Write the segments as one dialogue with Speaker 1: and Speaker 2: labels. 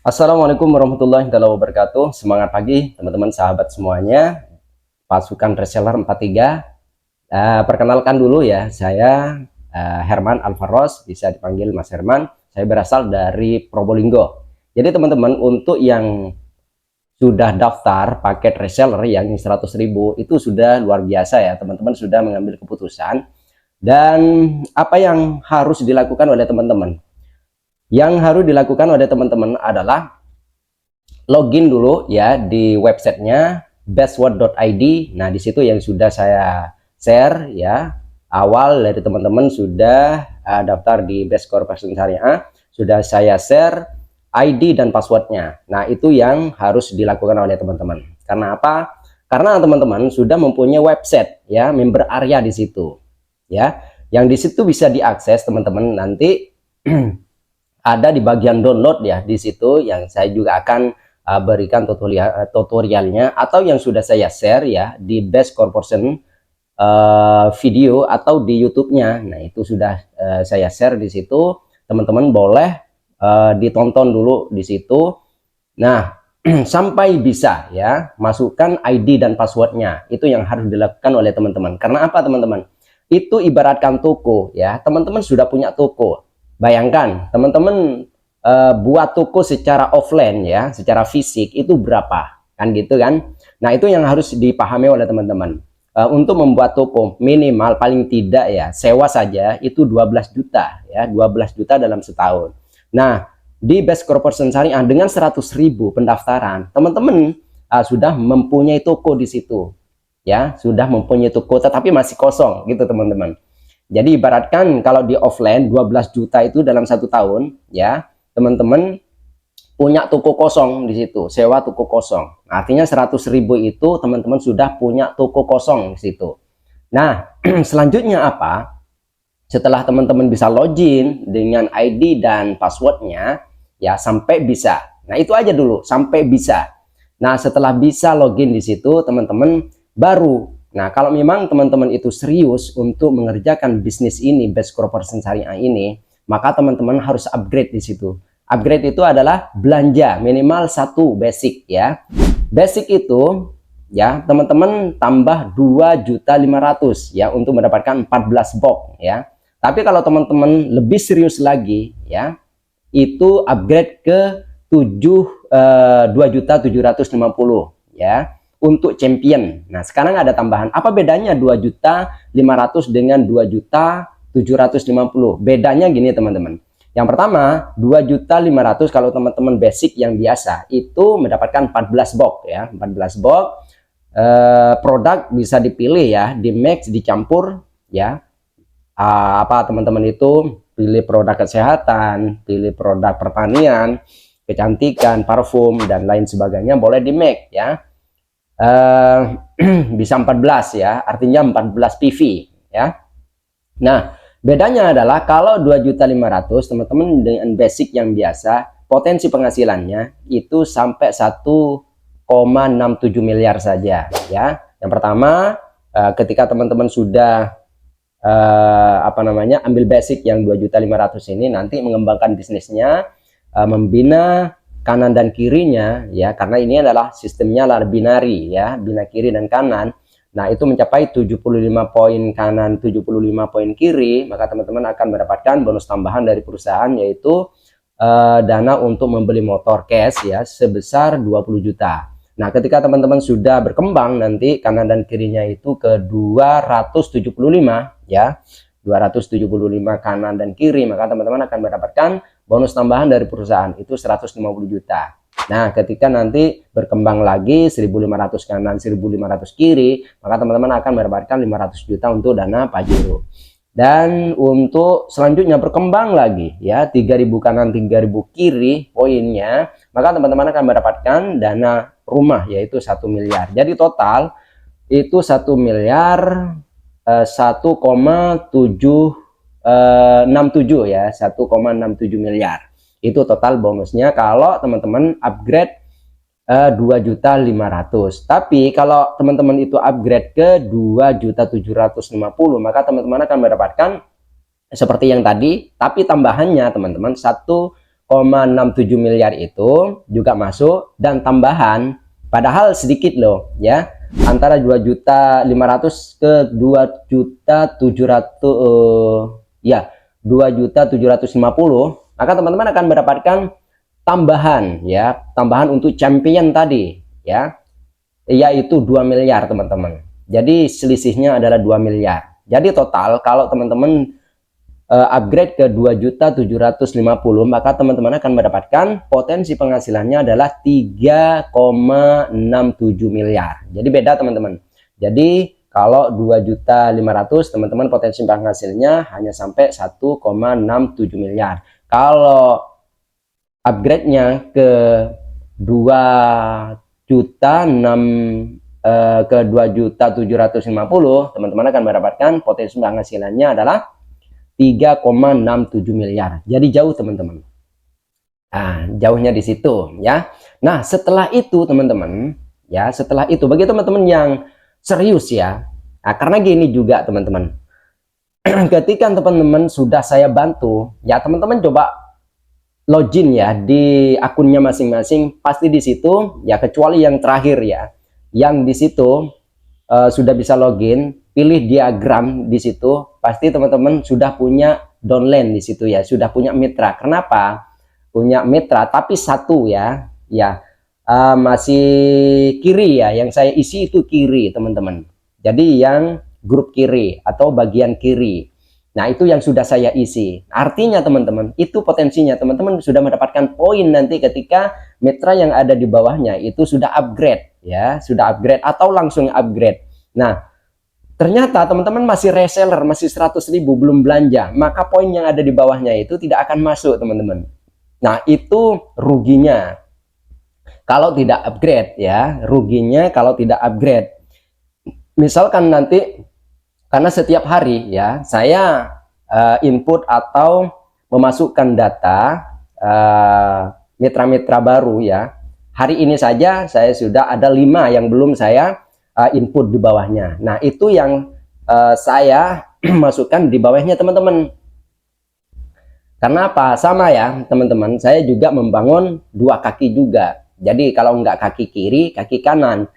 Speaker 1: Assalamualaikum warahmatullahi wabarakatuh. Semangat pagi teman-teman sahabat semuanya. Pasukan reseller 43. Perkenalkan dulu ya, saya Herman Alvaros, bisa dipanggil Mas Herman. Saya berasal dari Probolinggo. Jadi teman-teman, untuk yang sudah daftar paket reseller yang 100.000 itu sudah luar biasa ya, teman-teman sudah mengambil keputusan. Dan apa yang harus dilakukan oleh teman-teman? Yang harus dilakukan oleh teman-teman adalah login dulu ya di websitenya bestword.id. Nah, di situ yang sudah saya share ya, awal dari teman-teman sudah daftar di Best Corporation Syariah, sudah saya share ID dan passwordnya. Nah, itu yang harus dilakukan oleh teman-teman. Karena apa? Karena teman-teman sudah mempunyai website ya, member area di situ ya, yang di situ bisa diakses teman-teman. Nanti ada di bagian download ya, di situ yang saya juga akan berikan tutorialnya, atau yang sudah saya share ya di Best Corporation video atau di YouTube-nya. Nah, itu sudah saya share di situ. Teman-teman boleh ditonton dulu di situ. Nah, sampai bisa ya masukkan ID dan passwordnya, itu yang harus dilakukan oleh teman-teman. Karena apa teman-teman? Itu ibaratkan toko ya, teman-teman sudah punya toko. Bayangkan teman-teman buat toko secara offline ya, secara fisik itu berapa kan gitu kan. Nah, itu yang harus dipahami oleh teman-teman. Untuk membuat toko minimal paling tidak ya sewa saja itu 12 juta ya, 12 juta dalam setahun. Nah, di Best Corporation Syariah dengan 100.000 pendaftaran, teman-teman sudah mempunyai toko di situ ya, sudah mempunyai toko tetapi masih kosong gitu teman-teman. Jadi ibaratkan kalau di offline 12 juta itu dalam satu tahun ya, teman-teman punya toko kosong di situ, sewa toko kosong. Artinya 100.000 itu teman-teman sudah punya toko kosong di situ. Nah, selanjutnya apa? Setelah teman-teman bisa login dengan ID dan passwordnya ya, sampai bisa. Nah, itu aja dulu, sampai bisa. Nah, setelah bisa login di situ teman-teman baru. Nah, kalau memang teman-teman itu serius untuk mengerjakan bisnis ini, Best Corporation Syariah ini, maka teman-teman harus upgrade di situ. Upgrade itu adalah belanja minimal 1 basic ya. Basic itu ya, teman-teman tambah 2.500.000 ya untuk mendapatkan 14 box ya. Tapi kalau teman-teman lebih serius lagi ya, itu upgrade ke 2.750.000 ya untuk champion. Nah, sekarang ada tambahan. Apa bedanya 2.500.000 dengan 2.750.000? Bedanya gini teman-teman. Yang pertama, 2.500.000 kalau teman-teman basic yang biasa itu mendapatkan 14 box ya, 14 box. Produk bisa dipilih ya, di mix, dicampur ya. Apa teman-teman itu pilih produk kesehatan, pilih produk pertanian, kecantikan, parfum dan lain sebagainya, boleh di make ya. Bisa 14 ya, artinya 14 PV ya. Nah, bedanya adalah kalau 2.500.000 teman-teman dengan basic yang biasa, potensi penghasilannya itu sampai 1,67 miliar saja ya. Yang pertama, ketika teman-teman sudah ambil basic yang 2.500.000 ini, nanti mengembangkan bisnisnya, membina kanan dan kirinya ya, karena ini adalah sistemnya binari ya, bina kiri dan kanan. Nah, itu mencapai 75 poin kanan, 75 poin kiri, maka teman-teman akan mendapatkan bonus tambahan dari perusahaan, yaitu dana untuk membeli motor cash ya sebesar 20 juta. Nah, ketika teman-teman sudah berkembang, nanti kanan dan kirinya itu ke 275 ya, 275 kanan dan kiri, maka teman-teman akan mendapatkan bonus tambahan dari perusahaan itu 150 juta. Nah, ketika nanti berkembang lagi 1.500 kanan, 1.500 kiri, maka teman-teman akan mendapatkan 500 juta untuk dana pajero. Dan untuk selanjutnya berkembang lagi ya, 3.000 kanan, 3.000 kiri poinnya, maka teman-teman akan mendapatkan dana rumah yaitu 1 miliar. Jadi total itu 1 miliar 1,767 ya, 1,67 miliar. Itu total bonusnya kalau teman-teman upgrade 2.500.000. Tapi kalau teman-teman itu upgrade ke 2.750.000, maka teman-teman akan mendapatkan seperti yang tadi, tapi tambahannya teman-teman 1,67 miliar itu juga masuk, dan tambahan padahal sedikit loh ya, antara 2.500.000 ke 2.700.000 ya 2.750.000, maka teman-teman akan mendapatkan tambahan ya, tambahan untuk champion tadi ya, yaitu 2 miliar teman-teman. Jadi selisihnya adalah 2 miliar. Jadi total kalau teman-teman upgrade ke 2.750.000, maka teman-teman akan mendapatkan potensi penghasilannya adalah 3,67 miliar. Jadi beda teman-teman. Jadi kalau 2.500.000 teman-teman potensi penghasilnya hanya sampai 1,67 miliar. Kalau upgrade-nya ke 2.750.000, teman-teman akan mendapatkan potensi penghasilannya adalah 3,67 miliar. Jadi jauh teman-teman. Nah, jauhnya di situ ya. Nah, setelah itu teman-teman ya, setelah itu bagi teman-teman yang serius ya. Nah, karena gini juga teman-teman. Ketika teman-teman sudah saya bantu, ya teman-teman coba login ya di akunnya masing-masing, pasti di situ ya, kecuali yang terakhir ya. Yang di situ sudah bisa login, pilih diagram di situ, pasti teman-teman sudah punya downline di situ ya, sudah punya mitra. Kenapa punya mitra? Tapi satu ya, masih kiri ya, yang saya isi itu kiri teman-teman. Jadi yang grup kiri atau bagian kiri, nah itu yang sudah saya isi. Artinya teman-teman, itu potensinya teman-teman sudah mendapatkan poin nanti ketika mitra yang ada di bawahnya itu sudah upgrade ya, sudah upgrade atau langsung upgrade. Nah, ternyata teman-teman masih reseller, masih 100.000 belum belanja, maka poin yang ada di bawahnya itu tidak akan masuk teman-teman. Nah, itu ruginya kalau tidak upgrade ya, ruginya kalau tidak upgrade. Misalkan nanti, karena setiap hari ya saya input atau memasukkan data mitra-mitra baru ya. Hari ini saja saya sudah ada 5 yang belum saya input di bawahnya. Nah, itu yang saya masukkan di bawahnya teman-teman. Karena apa? Sama ya teman-teman, saya juga membangun 2 kaki juga. Jadi kalau enggak kaki kiri, kaki kanan.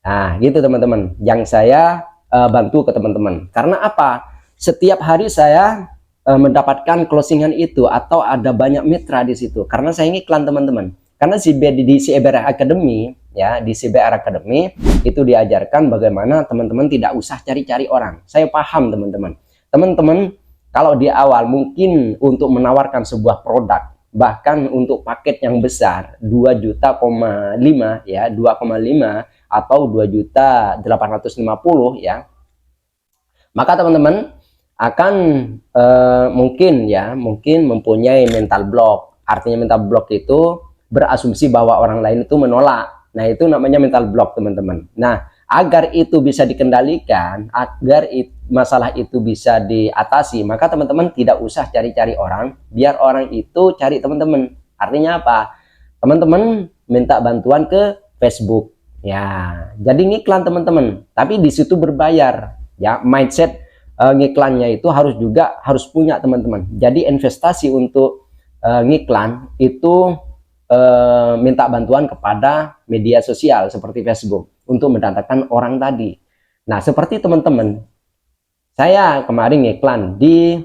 Speaker 1: Nah, gitu teman-teman, yang saya bantu ke teman-teman. Karena apa? Setiap hari saya mendapatkan closingan itu atau ada banyak mitra di situ. Karena saya iklan teman-teman. Karena di CBR Academy ya, di CBR Academy itu diajarkan bagaimana teman-teman tidak usah cari-cari orang. Saya paham teman-teman. Teman-teman kalau di awal mungkin untuk menawarkan sebuah produk, bahkan untuk paket yang besar 2,5 ya, 2,5 atau 2.850.000 ya, maka teman-teman akan mungkin mempunyai mental block. Artinya mental block itu berasumsi bahwa orang lain itu menolak. Nah, itu namanya mental block teman-teman. Nah, agar itu bisa dikendalikan, agar masalah itu bisa diatasi, maka teman-teman tidak usah cari-cari orang, biar orang itu cari teman-teman. Artinya apa? Teman-teman minta bantuan ke Facebook ya, jadi ngiklan teman-teman, tapi di situ berbayar ya. Mindset ngiklannya itu harus punya teman-teman. Jadi investasi untuk ngiklan itu minta bantuan kepada media sosial seperti Facebook untuk mendatangkan orang tadi. Nah, seperti teman-teman, saya kemarin ngiklan di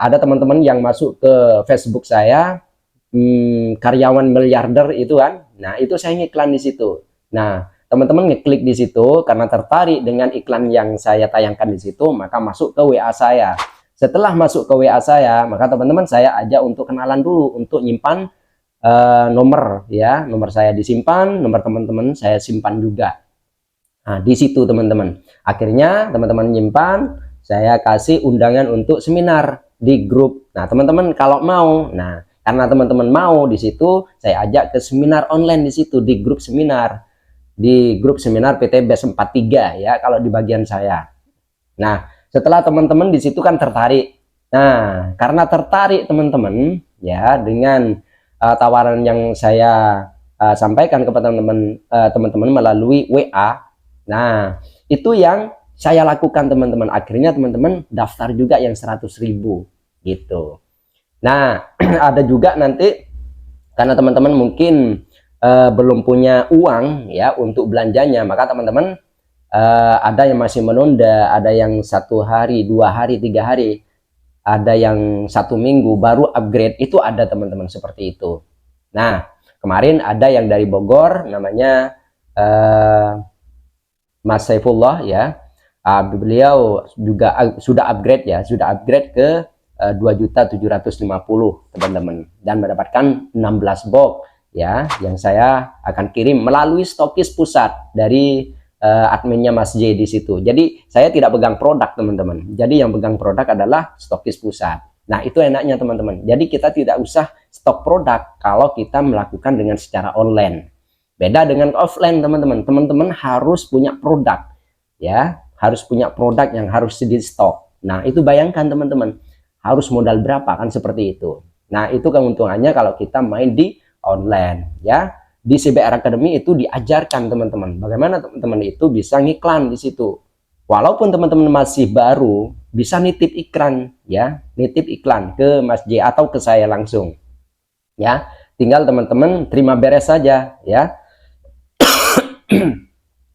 Speaker 1: ada teman-teman yang masuk ke Facebook saya, karyawan miliarder itu kan. Nah, itu saya ngiklan di situ. Nah, teman-teman ngeklik di situ karena tertarik dengan iklan yang saya tayangkan di situ, maka masuk ke WA saya. Setelah masuk ke WA saya, maka teman-teman saya ajak untuk kenalan dulu, untuk nyimpan nomor ya, nomor saya disimpan, nomor teman-teman saya simpan juga. Nah, di situ teman-teman, akhirnya teman-teman nyimpan, saya kasih undangan untuk seminar di grup. Nah, teman-teman kalau mau, nah karena teman-teman mau, di situ saya ajak ke seminar online di situ, di grup seminar PTBS 43 ya, kalau di bagian saya. Nah, setelah teman-teman di situ kan tertarik. Nah, karena tertarik teman-teman ya dengan tawaran yang saya sampaikan kepada teman-teman melalui WA. Nah, itu yang saya lakukan teman-teman. Akhirnya teman-teman daftar juga yang 100.000 gitu. Nah, ada juga nanti karena teman-teman mungkin belum punya uang ya untuk belanjanya, maka teman-teman ada yang masih menunda, ada yang 1 hari, 2 hari, 3 hari, ada yang 1 minggu baru upgrade, itu ada teman-teman seperti itu. Nah, kemarin ada yang dari Bogor namanya Mas Saifullah ya, beliau juga sudah upgrade ya, sudah upgrade ke 2.750.000 teman-teman, dan mendapatkan 16 box ya, yang saya akan kirim melalui stokis pusat dari adminnya Mas J di situ. Jadi saya tidak pegang produk teman-teman, jadi yang pegang produk adalah stokis pusat. Nah, itu enaknya teman-teman, jadi kita tidak usah stok produk kalau kita melakukan dengan secara online. Beda dengan offline teman-teman, teman-teman harus punya produk ya, harus punya produk yang harus di stok. Nah, itu bayangkan teman-teman, harus modal berapa kan, seperti itu. Nah, itu keuntungannya kalau kita main di online ya. Di CBR Academy itu diajarkan teman-teman bagaimana teman-teman itu bisa ngiklan di situ. Walaupun teman-teman masih baru, bisa nitip iklan ya, nitip iklan ke Mas J atau ke saya langsung ya. Tinggal teman-teman terima beres saja ya.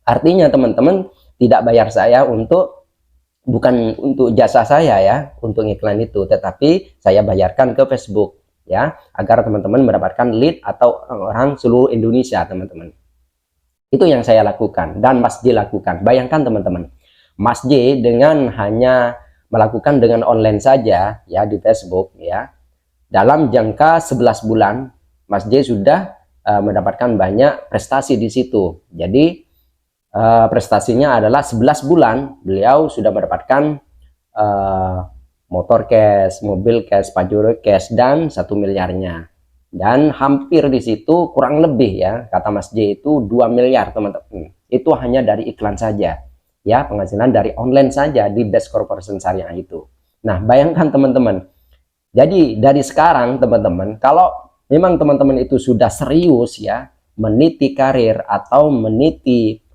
Speaker 1: Artinya teman-teman tidak bayar saya untuk, bukan untuk jasa saya ya untuk iklan itu, tetapi saya bayarkan ke Facebook ya, agar teman-teman mendapatkan lead atau orang seluruh Indonesia teman-teman. Itu yang saya lakukan dan Mas J lakukan. Bayangkan teman-teman, Mas J dengan hanya melakukan dengan online saja ya di Facebook ya, dalam jangka 11 bulan Mas J sudah mendapatkan banyak prestasi di situ. Jadi prestasinya adalah 11 bulan beliau sudah mendapatkan motor cash, mobil cash, Pajero cash, dan 1 miliarnya. Dan hampir di situ kurang lebih ya, kata Mas J itu 2 miliar teman-teman. Itu hanya dari iklan saja ya, penghasilan dari online saja di Best Corporation Syariah itu. Nah, bayangkan teman-teman, jadi dari sekarang teman-teman, kalau memang teman-teman itu sudah serius ya meniti karir atau meniti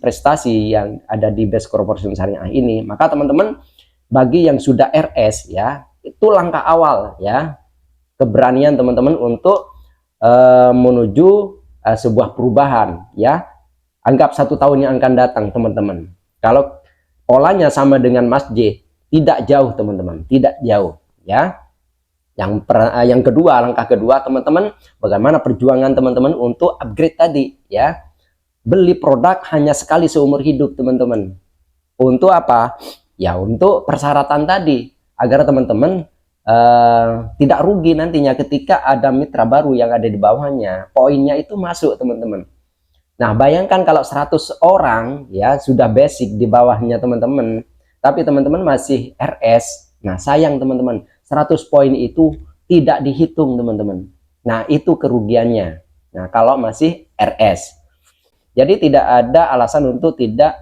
Speaker 1: prestasi yang ada di Best Corporation Syariah ini, maka teman-teman bagi yang sudah RS ya, itu langkah awal ya, keberanian teman-teman untuk menuju sebuah perubahan ya. Anggap 1 tahun yang akan datang teman-teman, kalau polanya sama dengan Mas J, tidak jauh teman-teman, tidak jauh ya. Yang kedua, langkah kedua teman-teman, bagaimana perjuangan teman-teman untuk upgrade tadi ya. Beli produk hanya sekali seumur hidup teman-teman. Untuk apa? Ya untuk persyaratan tadi, agar teman-teman tidak rugi nantinya ketika ada mitra baru yang ada di bawahnya, poinnya itu masuk teman-teman. Nah, bayangkan kalau 100 orang ya sudah basic di bawahnya teman-teman, tapi teman-teman masih RS. Nah, sayang teman-teman, 100 poin itu tidak dihitung teman-teman. Nah, itu kerugiannya. Nah, kalau masih RS. Jadi tidak ada alasan untuk tidak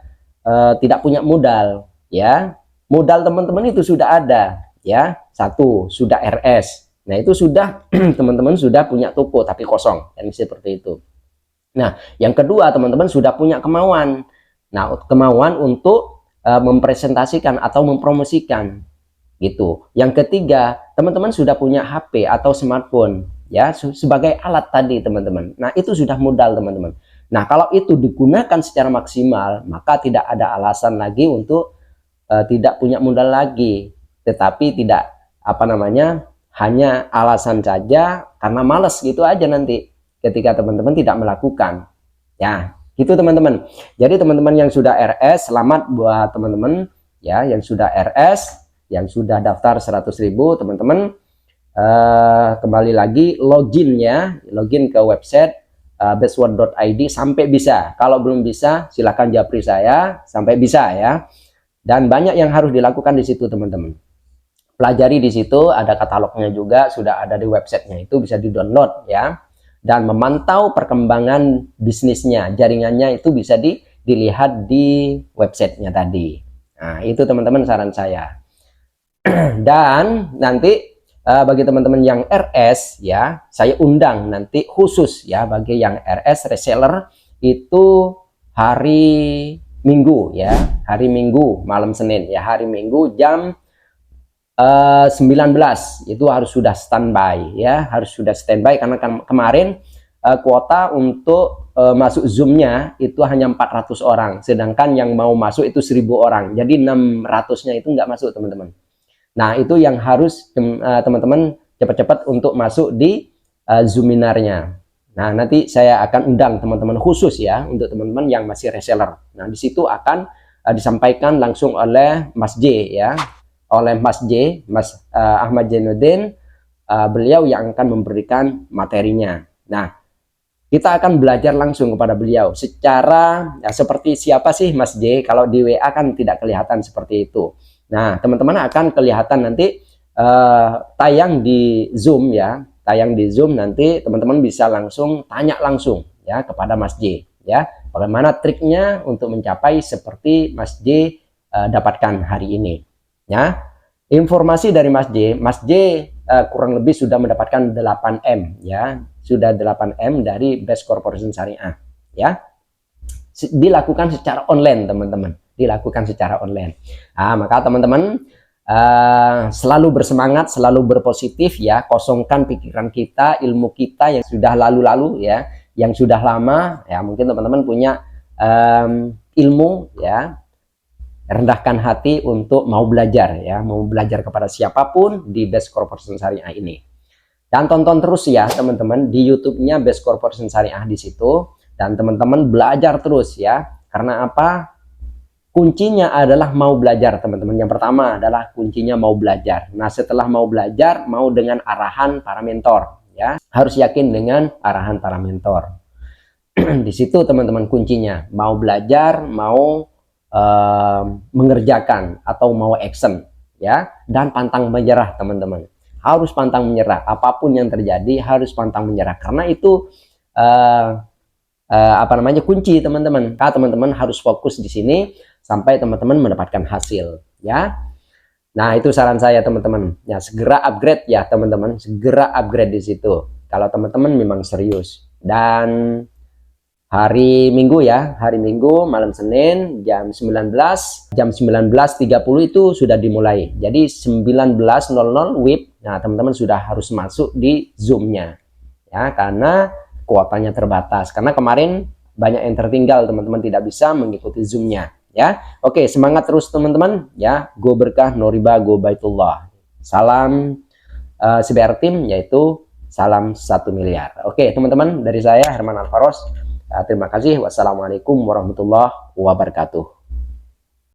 Speaker 1: punya modal ya. Modal teman-teman itu sudah ada ya. 1, sudah RS. Nah, itu sudah teman-teman sudah punya toko tapi kosong, dan seperti itu. Nah, yang kedua teman-teman sudah punya kemauan. Nah, kemauan untuk mempresentasikan atau mempromosikan gitu. Yang ketiga, teman-teman sudah punya HP atau smartphone ya sebagai alat tadi teman-teman. Nah, itu sudah modal teman-teman. Nah, kalau itu digunakan secara maksimal, maka tidak ada alasan lagi untuk tidak punya modal lagi. Tetapi tidak hanya alasan saja karena males gitu aja nanti ketika teman-teman tidak melakukan ya, gitu teman-teman. Jadi teman-teman yang sudah RS, selamat buat teman-teman ya yang sudah RS, yang sudah daftar 100.000 teman-teman. Kembali lagi login ke website bestworld.id sampai bisa. Kalau belum bisa silahkan japri saya sampai bisa ya. Dan banyak yang harus dilakukan di situ teman-teman. Pelajari di situ, ada katalognya juga, sudah ada di websitenya, itu bisa di-download ya. Dan memantau perkembangan bisnisnya, jaringannya itu bisa dilihat di websitenya tadi. Nah, itu teman-teman saran saya. Dan nanti bagi teman-teman yang RS ya, saya undang nanti khusus ya bagi yang RS reseller itu hari Minggu ya, hari Minggu malam Senin ya, hari Minggu jam 19 itu harus sudah standby ya, harus sudah standby karena kemarin kuota untuk masuk Zoom-nya itu hanya 400 orang, sedangkan yang mau masuk itu 1000 orang, jadi 600-nya itu nggak masuk teman-teman. Nah itu yang harus teman-teman cepat-cepat untuk masuk di Zoominarnya. Nah nanti saya akan undang teman-teman khusus ya untuk teman-teman yang masih reseller. Nah di situ akan disampaikan langsung oleh Mas J ya, oleh Mas J, Mas Ahmad Jainuddin, beliau yang akan memberikan materinya. Nah kita akan belajar langsung kepada beliau secara ya, seperti siapa sih Mas J, kalau di WA kan tidak kelihatan seperti itu. Nah teman-teman akan kelihatan nanti tayang di Zoom ya, tayang di Zoom, nanti teman-teman bisa langsung tanya langsung ya kepada Mas J ya, bagaimana triknya untuk mencapai seperti Mas J dapatkan hari ini ya. Informasi dari Mas J kurang lebih sudah mendapatkan 8M ya, sudah 8M dari Best Corporation Syariah ya, dilakukan secara online teman-teman, dilakukan secara online. Maka teman-teman selalu bersemangat, selalu berpositif ya, kosongkan pikiran kita, ilmu kita yang sudah lalu-lalu ya, yang sudah lama ya, mungkin teman-teman punya ilmu ya, rendahkan hati untuk mau belajar ya, mau belajar kepada siapapun di Best Corporation Syariah ini. Dan tonton terus ya teman-teman di YouTube-nya Best Corporation Syariah di situ, dan teman-teman belajar terus ya. Karena apa? Kuncinya adalah mau belajar teman-teman. Yang pertama adalah kuncinya mau belajar. Nah setelah mau belajar, mau dengan arahan para mentor ya, harus yakin dengan arahan para mentor. Di situ teman-teman kuncinya, mau belajar, mau mengerjakan atau mau action ya, dan pantang menyerah teman-teman. Harus pantang menyerah, apapun yang terjadi harus pantang menyerah, karena itu kunci teman-teman. Teman-teman harus fokus di sini sampai teman-teman mendapatkan hasil ya. Nah itu saran saya teman-teman ya, segera upgrade ya teman-teman, segera upgrade di situ kalau teman-teman memang serius. Dan hari Minggu ya, hari Minggu malam Senin jam 19.30 itu sudah dimulai. Jadi 19.00 WIB. Nah, teman-teman sudah harus masuk di Zoom-nya. Ya, karena kuotanya terbatas. Karena kemarin banyak yang tertinggal, teman-teman tidak bisa mengikuti Zoom-nya, ya. Oke, semangat terus teman-teman ya. Go berkah, no riba, go baitullah. Salam CBR Team, yaitu salam 1 miliar. Oke, teman-teman, dari saya Herman Alfaros. Terima kasih. Wassalamualaikum warahmatullahi wabarakatuh.